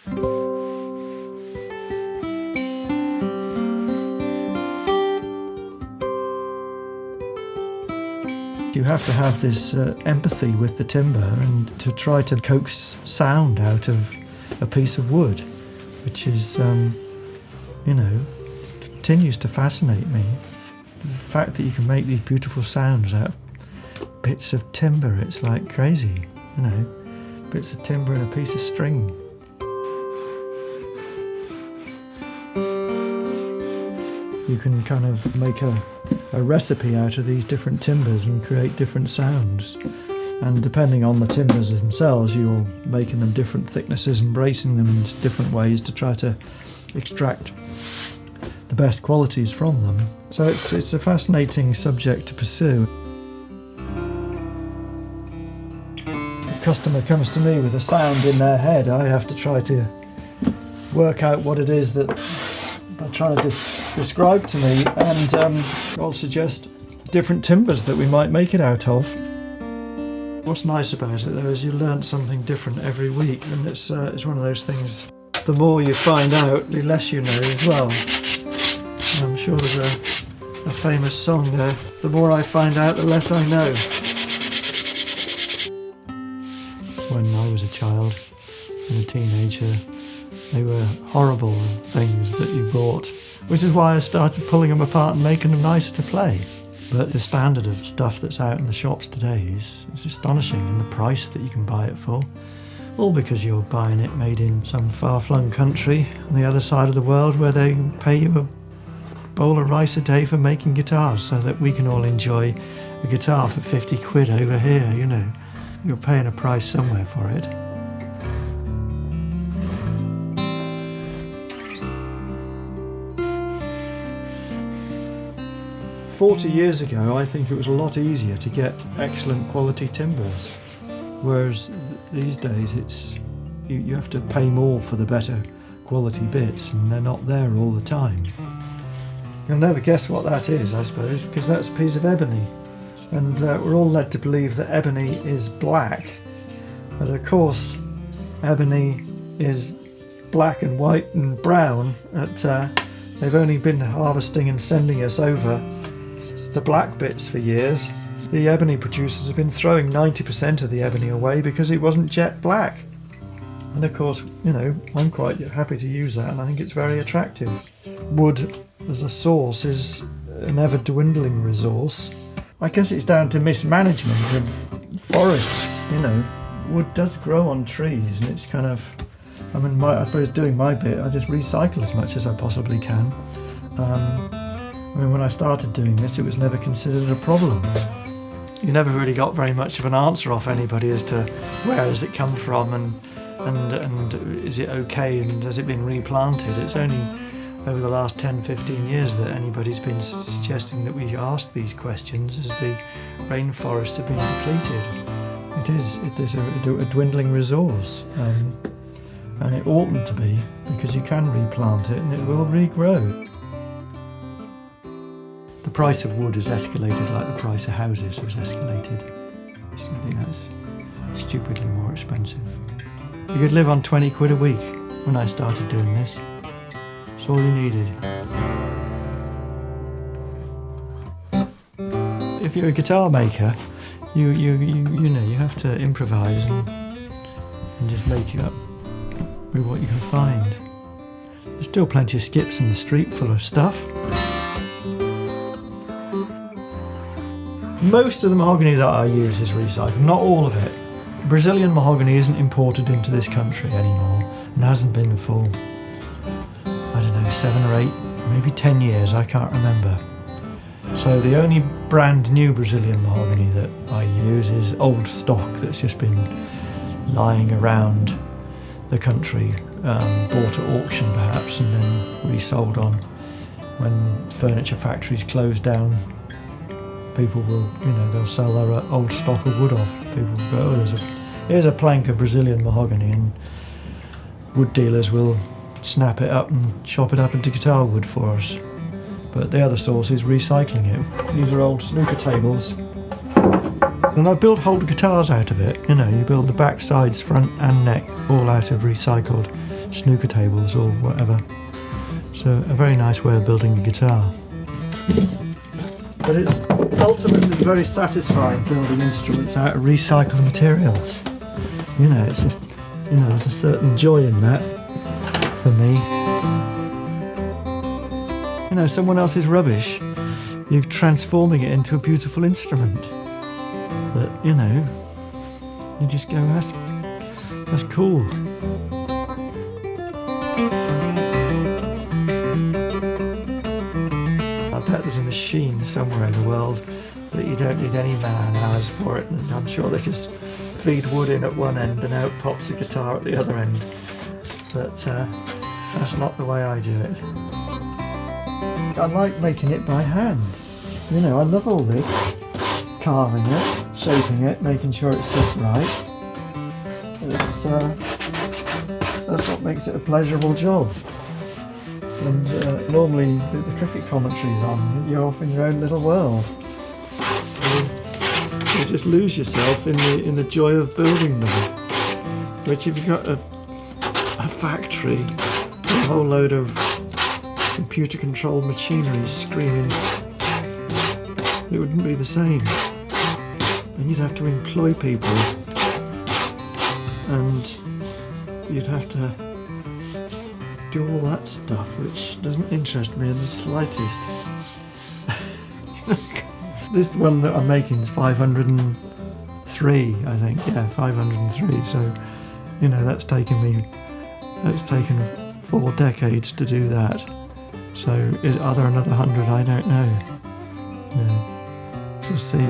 You have to have this empathy with the timber and to try to coax sound out of a piece of wood, which is, continues to fascinate me. The fact that you can make these beautiful sounds out of bits of timber, it's like crazy, bits of timber and a piece of string. You can kind of make a recipe out of these different timbers and create different sounds. And depending on the timbers themselves, you're making them different thicknesses and bracing them in different ways to try to extract the best qualities from them. So it's a fascinating subject to pursue. If a customer comes to me with a sound in their head, I have to try to work out what it is that they're trying to describe to me, and I'll suggest different timbers that we might make it out of. What's nice about it though is you learn something different every week, and it's one of those things, the more you find out, the less you know as well. I'm sure there's a famous song there, the more I find out, the less I know. When I was a child and a teenager, they were horrible things that you bought, which is why I started pulling them apart and making them nicer to play. But the standard of stuff that's out in the shops today is astonishing, and the price that you can buy it for. All because you're buying it made in some far-flung country on the other side of the world where they pay you a bowl of rice a day for making guitars so that we can all enjoy a guitar for 50 quid over here, You're paying a price somewhere for it. "40 years ago, I think it was a lot easier to get excellent quality timbers, whereas these days you have to pay more for the better quality bits, and they're not there all the time. You'll never guess what that is, I suppose, because that's a piece of ebony, and we're all led to believe that ebony is black, but of course ebony is black and white and brown. They've only been harvesting and sending us over the black bits for years. The ebony producers have been throwing 90% of the ebony away because it wasn't jet black. And of course, I'm quite happy to use that, and I think it's very attractive. Wood as a source is an ever-dwindling resource. I guess it's down to mismanagement of forests, Wood does grow on trees, and it's kind of, I suppose doing my bit, I just recycle as much as I possibly can. When I started doing this, it was never considered a problem. You never really got very much of an answer off anybody as to where does it come from and is it okay and has it been replanted. It's only over the last 10-15 years that anybody's been suggesting that we ask these questions as the rainforests have been depleted. It is a dwindling resource, and it oughtn't to be, because you can replant it and it will regrow. The price of wood has escalated like the price of houses has escalated. It's stupidly more expensive. You could live on 20 quid a week when I started doing this. It's all you needed. If you're a guitar maker, you have to improvise and just make it up with what you can find. There's still plenty of skips in the street full of stuff. Most of the mahogany that I use is recycled, not all of it. Brazilian mahogany isn't imported into this country anymore, and hasn't been for, 7 or 8, maybe 10 years, I can't remember. So the only brand new Brazilian mahogany that I use is old stock that's just been lying around the country, bought at auction perhaps, and then resold on. When furniture factories close down, people will, they'll sell their old stock of wood off. People will go, oh, here's a plank of Brazilian mahogany, and wood dealers will snap it up and chop it up into guitar wood for us. But the other source is recycling it. These are old snooker tables, and I built whole guitars out of it. You build the back, sides, front and neck all out of recycled snooker tables or whatever. So a very nice way of building a guitar. But it's ultimately very satisfying building instruments out of recycled materials. You know, it's just, you know, there's a certain joy in that for me. You know, someone else's rubbish, you're transforming it into a beautiful instrument. That, you know, you just go, that's cool. I bet there's a machine somewhere in the world that you don't need any man hours for it, and I'm sure they just feed wood in at one end and out pops a guitar at the other end. But that's not the way I do it. I like making it by hand. You know, I love all this. Carving it, shaping it, making sure it's just right. It's, that's what makes it a pleasurable job. And normally the cricket commentary's on, you're off in your own little world. So you just lose yourself in the joy of building them. Which if you've got a factory, a whole load of computer controlled machinery screaming, it wouldn't be the same. And you'd have to employ people, and you'd have to do all that stuff, which doesn't interest me in the slightest. This one that I'm making is 503, I think. Yeah, 503. So, you know, that's taken 4 decades to do that. So, are there another 100? I don't know. Yeah. We'll see.